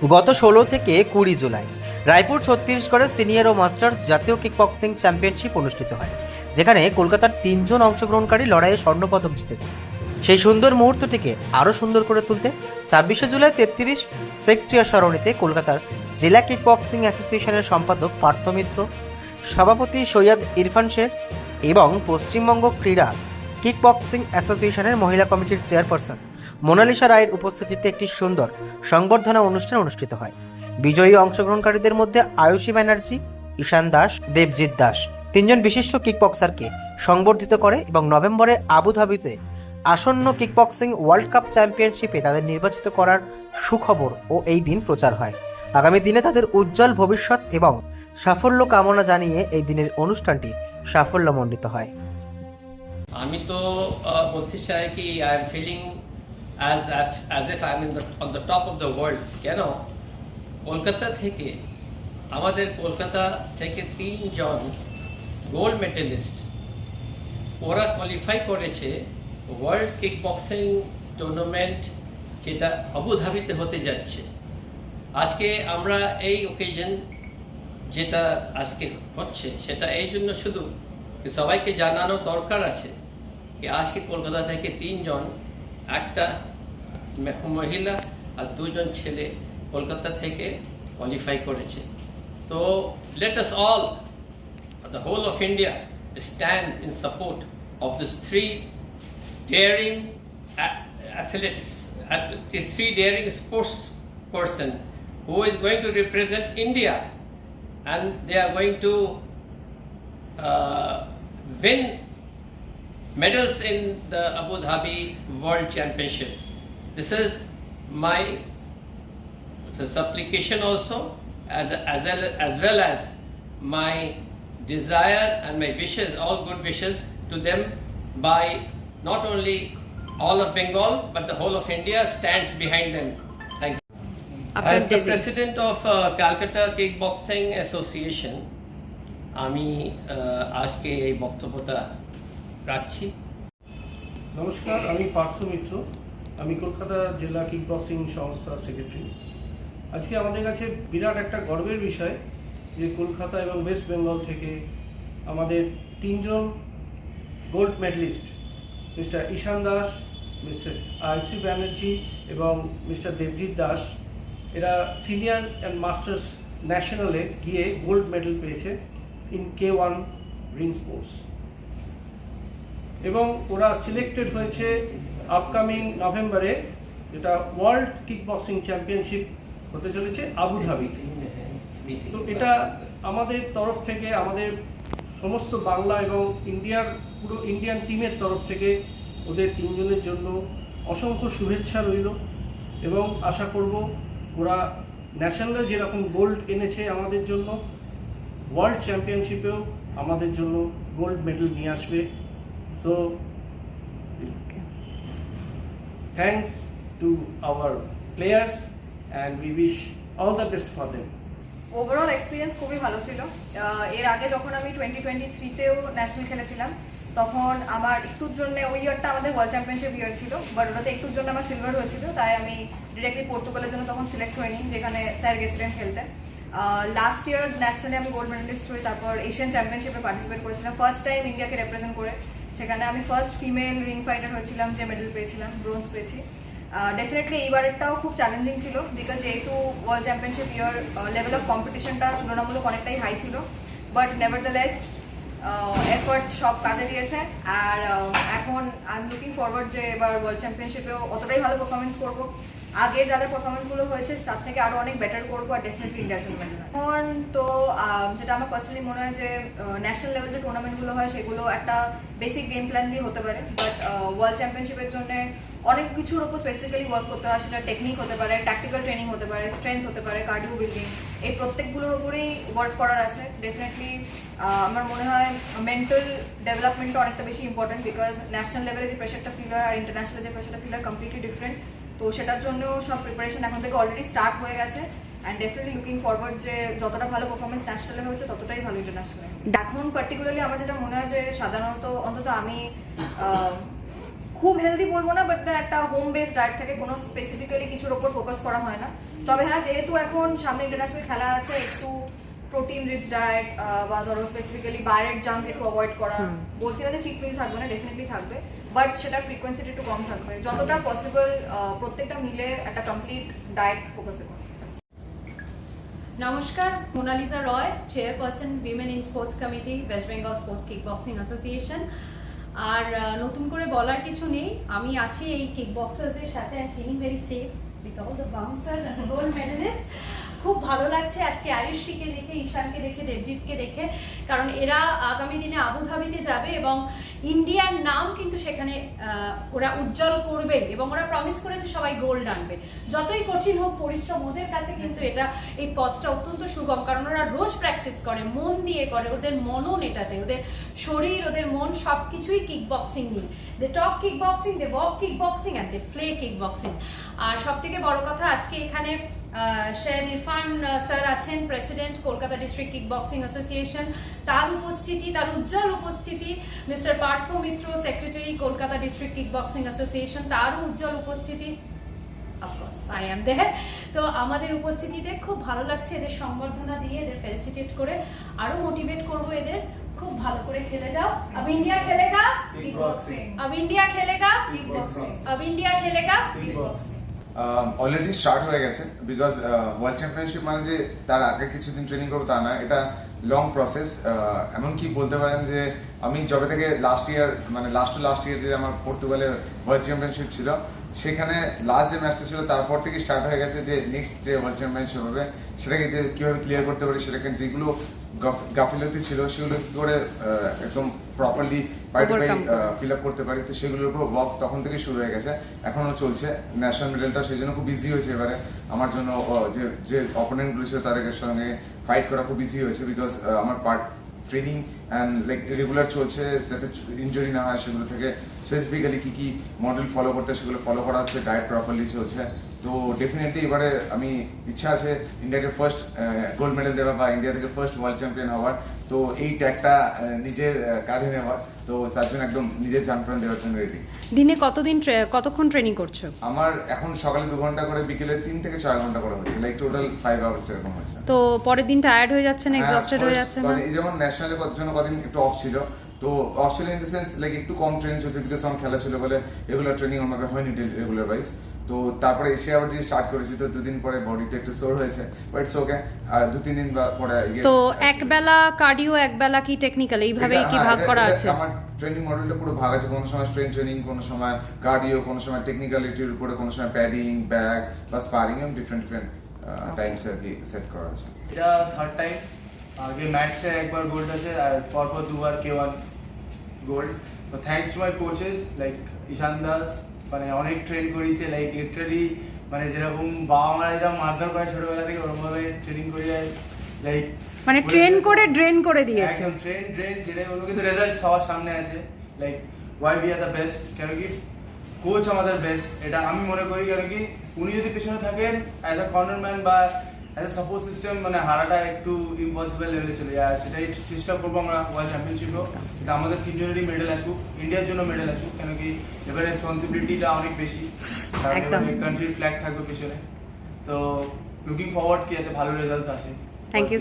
গত 16 থেকে 20 জুলাই রায়পুর ছত্তিশগড়ের সিনিয়র ও মাস্টার্স জাতীয় কিকবক্সিং চ্যাম্পিয়নশিপ অনুষ্ঠিত হয়, যেখানে কলকাতার 3 জন অংশগ্রহণকারী লড়াইয়ে স্বর্ণপদক জিতেছে। সেই সুন্দর মুহূর্তটিকে আরও সুন্দর করে তুলতে 26শে জুলাই 33 শেক্সপিয়ার সরণিতে কলকাতার জেলা কিকবক্সিং অ্যাসোসিয়েশনের সম্পাদক পার্থ মিত্র, সভাপতি সৈয়দ ইরফান শেখ এবং পশ্চিমবঙ্গ ক্রীড়া কিকবক্সিং অ্যাসোসিয়েশনের মহিলা কমিটির চেয়ারপারসন মোনালিসা রায়ের উপস্থিতিতে একটি সুন্দর সংবর্ধনা অনুষ্ঠান অনুষ্ঠিত হয়। বিজয়ী অংশগ্রহণকারীদের মধ্যে আয়ুষী ব্যানার্জি, ঈশান দাস, দেবজিৎ দাস তিনজন বিশিষ্ট কিকবক্সারকে সংবর্ধিত করে এবং নভেম্বরে আবুধাবিতে আসন্ন কিকবক্সিং ওয়ার্ল্ড কাপ চ্যাম্পিয়নশিপে তাদের নির্বাচিত করার সুখবর ও এই দিন প্রচার হয়। আগামী দিনে তাদের উজ্জ্বল ভবিষ্যৎ এবং সাফল্য কামনা জানিয়ে এই দিনের অনুষ্ঠানটি সাফল্যমণ্ডিত হয়। আমি তো বলতে চাই কি I am feeling as if I am on the top of the world. কেন কলকাতা থেকে কলকাতা থেকে 3 জন গোল্ড মেডেলিস্ট ওরা কোয়ালিফাই করেছে ওয়ার্ল্ড কিক বক্সিং টুর্নামেন্ট, যেটা আবুধাবিতে হতে যাচ্ছে। আজকে আমরা এই ওকেশন যেটা আজকে হচ্ছে সেটা এই জন্য শুধু সবাইকে জানানো দরকার আছে যে আজকে কলকাতা থেকে 3 জন, একটা মহিলা আর 2 জন ছেলে কলকাতা থেকে কোয়ালিফাই করেছে। তো let us all, the whole of India, stand in support of these 3 daring athletes, 3 daring sports person who is going to represent India, and they are going to win medals in the Abu Dhabi World Championship. This is my supplication also, as well as my desire and my wishes, all good wishes to them, by not only all of Bengal but the whole of India stands behind them. Thank you. As the president of Calcutta Kickboxing Association, আমি আজকে এই বক্তব্যটা রাখছি। নমস্কার, আমি পার্থ মিত্র, আমি কলকাতা জেলা kickboxing সংস্থার সেক্রেটারি। আজকে আমাদের কাছে বিরাট একটা গর্বের বিষয় যে কলকাতা এবং ওয়েস্ট বেঙ্গল থেকে আমাদের 3 জন গোল্ড মেডেলিস্ট, মিস্টার ঈশান দাস, মিসেস আয়ুষী ব্যানার্জি এবং মিস্টার দেবজিৎ দাস, এরা সিনিয়র অ্যান্ড মাস্টার্স ন্যাশনালে গিয়ে গোল্ড মেডেল পেয়েছে ইন K1 রিং স্পোর্টস, এবং ওরা সিলেক্টেড হয়েছে আপকামিং নভেম্বরে যেটা ওয়ার্ল্ড কিকবক্সিং চ্যাম্পিয়নশিপ হতে চলেছে আবুধাবি। তো এটা আমাদের তরফ থেকে, আমাদের সমস্ত বাংলা এবং পুরো ইন্ডিয়ান টিমের তরফ থেকে ওদের 3 জনের জন্য অসংখ্য শুভেচ্ছা রইল, এবং আশা করব ওরা ন্যাশনালে যেরকম গোল্ড এনেছে আমাদের জন্য, ওয়ার্ল্ড চ্যাম্পিয়নশিপেও আমাদের জন্য গোল্ড মেডেল নিয়ে আসবে। So thanks to our players and we wish all the best for them. Overall experience খুবই ভালো ছিল। এর আগে যখন আমি 2023তেও ন্যাশনাল খেলেছিলাম, তখন আমার একটুর জন্য, ওই ইয়ারটা আমাদের ওয়ার্ল্ড চ্যাম্পিয়নশিপ ইয়ার ছিল, বাট ওটাতে একটুর জন্য আমার সিলভার হয়েছিল, তাই আমি ডিরেক্টলি পর্তুগালের জন্য তখন সিলেক্ট হইনি, যেখানে স্যার গেছিলেন খেলতে। লাস্ট ইয়ার ন্যাশনালে আমি গোল্ড মেডেলিস্ট হই, তারপর এশিয়ান চ্যাম্পিয়নশিপে পার্টিসিপেট করেছিলাম ফার্স্ট টাইম ইন্ডিয়াকে রিপ্রেজেন্ট করে। সেখানে আমি ফার্স্ট ফিমেল রিং ফাইটার হয়েছিলাম যে মেডেল পেয়েছিলাম, ব্রোঞ্জ পেয়েছি। ডেফিনেটলি এইবারেরটাও খুব চ্যালেঞ্জিং ছিল, বিকজ যেহেতু world championship year level of কম্পিটিশনটা তুলনামূলক অনেকটাই হাই ছিল, বাট নেভারদ্যালেস এফোর্ট সব কাজে দিয়েছে। আর এখন আই এম লুকিং ফরওয়ার্ড যে এবার ওয়ার্ল্ড চ্যাম্পিয়নশিপেও অতটাই ভালো পারফরমেন্স করবো, আগে যাদের পারফরমেন্সগুলো হয়েছে তার থেকে আরও অনেক বেটার করবো, আর ডেফিনেটলি ইন্ডিয়ার জন্য মেডেল। এখন তো যেটা আমার পার্সোনালি মনে হয় যে ন্যাশনাল লেভেল যে টুর্নামেন্টগুলো হয় সেগুলো একটা বেসিক গেম প্ল্যান দিয়ে হতে পারে, বাট ওয়ার্ল্ড চ্যাম্পিয়নশিপের জন্য অনেক কিছুর উপর স্পেসিফিক্যালি ওয়ার্ক করতে হয়। সেটা টেকনিক হতে পারে, ট্যাকটিক্যাল ট্রেনিং হতে পারে, স্ট্রেংথ হতে পারে, কার্ডিও বিল্ডিং, এই প্রত্যেকগুলোর উপরেই ওয়ার্ক করার আছে। ডেফিনেটলি আমার মনে হয় মেন্টাল ডেভেলপমেন্টটা অনেকটা বেশি ইম্পর্টেন্ট, বিকজ ন্যাশনাল লেভেলে যে প্রেশারটা ফিল হয় আর ইন্টারন্যাশনাল যে প্রেশারটা ফিল হয় কমপ্লিটলি ডিফারেন্ট। তো সেটার জন্য সব প্রিপারেশন এখন থেকে অলরেডি স্টার্ট হয়ে গেছে, অ্যান্ড ডেফিনেটলি লুকিং ফরওয়ার্ড যে যতটা ভালো পারফরমেন্স ন্যাশনালে হয়েছে ততটাই ভালো ইন্টারন্যাশনালে। এখন পার্টিকুলারলি আমার যেটা মনে হয় যে সাধারণত, অন্তত আমি খুব হেলদি বলবো না, বাট একটা হোম বেসড ডায়েট থাকে, কোনো স্পেসিফিক্যালি কিছুর ওপর ফোকাস করা হয় না। তবে হ্যাঁ, যেহেতু এখন সামনে ইন্টারন্যাশনাল খেলা আছে, একটু প্রোটিন রিচ ডায়েট বা ধরো স্পেসিফিক্যালি বাইরের জাঙ্ক একটু অ্যাভয়েড করা, বলছি না যে চিট মিল থাকবে না, ডেফিনেটলি থাকবে, বাট সেটার ফ্রিকোয়েন্সিটা একটু কম থাকবে, যতটা পসিবল প্রত্যেকটা মিলে একটা কমপ্লিট ডায়েট ফোকাসে করবে। নমস্কার, Monalisa Roy, chairperson women in sports committee, West Bengal sports kickboxing association. আর নতুন করে বলার কিছু নেই, আমি আছি এই কিক বক্সার্সদের সাথে, I feeling very safe with all the bouncers and gold medalist. খুব ভালো লাগছে আজকে আয়ুষীকে দেখে, ঈশানকে দেখে, দেবজিৎকে দেখে, কারণ এরা আগামী দিনে আবুধাবিতে যাবে এবং ইন্ডিয়ার নাম কিন্তু সেখানে ওরা উজ্জ্বল করবে এবং ওরা প্রমিস করেছে সবাই গোল্ড আনবে। যতই কঠিন হোক পরিশ্রম, ওদের কাছে কিন্তু এটা এই পথটা অত্যন্ত সুগম, কারণ ওরা রোজ প্র্যাকটিস করে, মন দিয়ে করে, ওদের মনন এটাতে, ওদের শরীর, ওদের মন সব কিছুই কিক বক্সিং নিয়ে। They talk kickboxing, they walk kickboxing and they play kickboxing. আর সব থেকে বড় কথা, আজকে এখানে শের ইরফান স্যার আছেন, president Kolkata district kickboxing association, তার উপস্থিতি, তার উজ্জ্বল উপস্থিতি, mister Partha Mitra, secretary Kolkata district kickboxing association, তারও উজ্জ্বল উপস্থিতি, অফকোর্স আই অ্যাম দেয়ার। তো আমাদের উপস্থিতিতে খুব ভালো লাগছে, এদের সংবর্ধনা দিয়ে, এদের ফেলিসিটেট করে আরও মোটিভেট করবো এদের, খুব ভালো করে খেলে যাও। আব ইন্ডিয়া খেলেগা কিক বক্সিং, আব ইন্ডিয়া খেলেগা কিক বক্সিং, আব ইন্ডিয়া খেলেগা কিক বক্সিং। অলরেডি স্টার্ট হয়ে গেছে, বিকজ ওয়ার্ল্ড চ্যাম্পিয়নশিপ মানে যে তার আগে কিছুদিন ট্রেনিং করবো তা না, এটা লং প্রসেস। এমনকি বলতে পারেন যে আমি যবে থেকে লাস্ট ইয়ার যে আমার পর্তুগালের ওয়ার্ল্ড চ্যাম্পিয়নশিপ ছিল, সেখানে লাস্ট যে ম্যাচটা ছিল তারপর থেকে স্টার্ট হয়ে গেছে যে নেক্সট যে ওয়ার্ল্ড চ্যাম্পিয়নশিপ হবে সেটাকে যে কীভাবে ক্লিয়ার করতে পারি, সেটাকে যেগুলো গাফিলতি ছিল সেগুলো কী করে একদম প্রপারলি ফিল আপ করতে পারি, তো সেগুলোর উপর ওয়ার্ক তখন থেকে শুরু হয়ে গেছে, এখনও চলছে। ন্যাশনাল মেডেলটা সেই জন্য খুব ইজি হয়েছে এবারে আমার জন্য, যে অপোনেন্টগুলো ছিল তাদের সঙ্গে ফাইট করা খুব ইজি হয়েছে, বিকজ আমার ট্রেনিং অ্যান্ড লাইক রেগুলার চলছে যাতে ইনজুরি না হয়, সেগুলো থেকে স্পেসিফিক্যালি কী কী মডেল ফলো করতে সেগুলো ফলো করা হচ্ছে, ডায়েট প্রপারলি চলছে। তো ডেফিনেটলি এবারে আমি ইচ্ছা আছে ইন্ডিয়াকে ফার্স্ট গোল্ড মেডেল দেওয়া বা ইন্ডিয়া থেকে ফার্স্ট ওয়ার্ল্ড চ্যাম্পিয়ন হওয়ার, তো এই ট্যাগটা নিজের কাঁধে নেওয়ার, তো তার জন্য একদম নিজের জান প্রাণ দেওয়ার জন্য রেডি। দিনে কতক্ষণ ট্রেনিং করছো? আমার এখন সকালে 2 ঘন্টা করে, বিকেলে 3 থেকে 4 ঘন্টা করে হচ্ছে, লাইক টোটাল 5 আওয়ার্স এরকম হচ্ছে। তো পরের দিন টায়ার্ড হয়ে যাচ্ছে না, এক্সস্টেড হয়ে যাচ্ছে না? এই যেমন ন্যাশনালের জন্য কদিন একটু অফ ছিল, তো অফ ছিল ইন দ্য সেন্স লাইক একটু কম ট্রেনিং চলছে, বিকজ আমার খেলা ছিল বলে রেগুলার ট্রেনিং ওরভাবে হয়নি রেগুলার ওয়াইজ। তো তারপরে এসে আবার যে স্টার্ট করেছি, তো 2 দিন পরে বডিতে একটু সোর হয়েছে, বাট ইটস ওকে। আর 2-3 দিন পরে তো একবেলা কার্ডিও, একবেলা কি টেকনিক্যাল, এইভাবেই কি ভাগ করা আছে? আমার ট্রেনিং মডেলটা পুরো ভাগ আছে, কোনো সময় স্ট্রেংথ ট্রেনিং, কোনো সময় কার্ডিও, কোনো সময় টেকনিক্যালিটির উপরে, কোনো সময় প্যাডিং, ব্যাক বা স্পারিং, এম ডিফারেন্ট টাইমস আর কি সেট করা আছে। এটা থার্ড টাইম, আগে ম্যাক্সে একবার গোল্ড আছে আর পরপর 2বার K1 গোল্ড। তো thanks to my coaches like Ishan Das, মানে অনেক ট্রেন করিয়েছে, লাইক লিটারালি মানে যেরকম বাবা মারা যেরকম মারধর করে ছোটবেলা থেকে, ওরকমভাবে ট্রেনিং করিয়ে লাইক মানে ট্রেন করে ড্রেন করে দিয়েছে। একদম ট্রেন যেটা বলবো, কিন্তু রেজাল্ট সবার সামনে আছে, like why we are the best, কেন কি কোচ আমাদের বেস্ট, এটা আমি মনে করি। কেন কি উনি যদি পেছনে থাকেন অ্যাজ আ কর্নার ম্যান বা অ্যাজ আ সাপোর্ট সিস্টেম, মানে হারাটা একটু ইম্পসিবল লেভেলে চলে যায়। সেটাই চেষ্টা করবো আমরা ওয়ার্ল্ড চ্যাম্পিয়নশিপও, এটা আমাদের 3 জনেরই মেডেল আসুক, ইন্ডিয়ার জন্য মেডেল আসুক, কেন কি এবার রেসপন্সিবিলিটিটা অনেক বেশি, কারণ কান্ট্রির ফ্ল্যাগ থাকবে পেছনে। তো লুকিং ফরওয়ার্ড কি যাতে ভালো রেজাল্টস আসে। Thank you.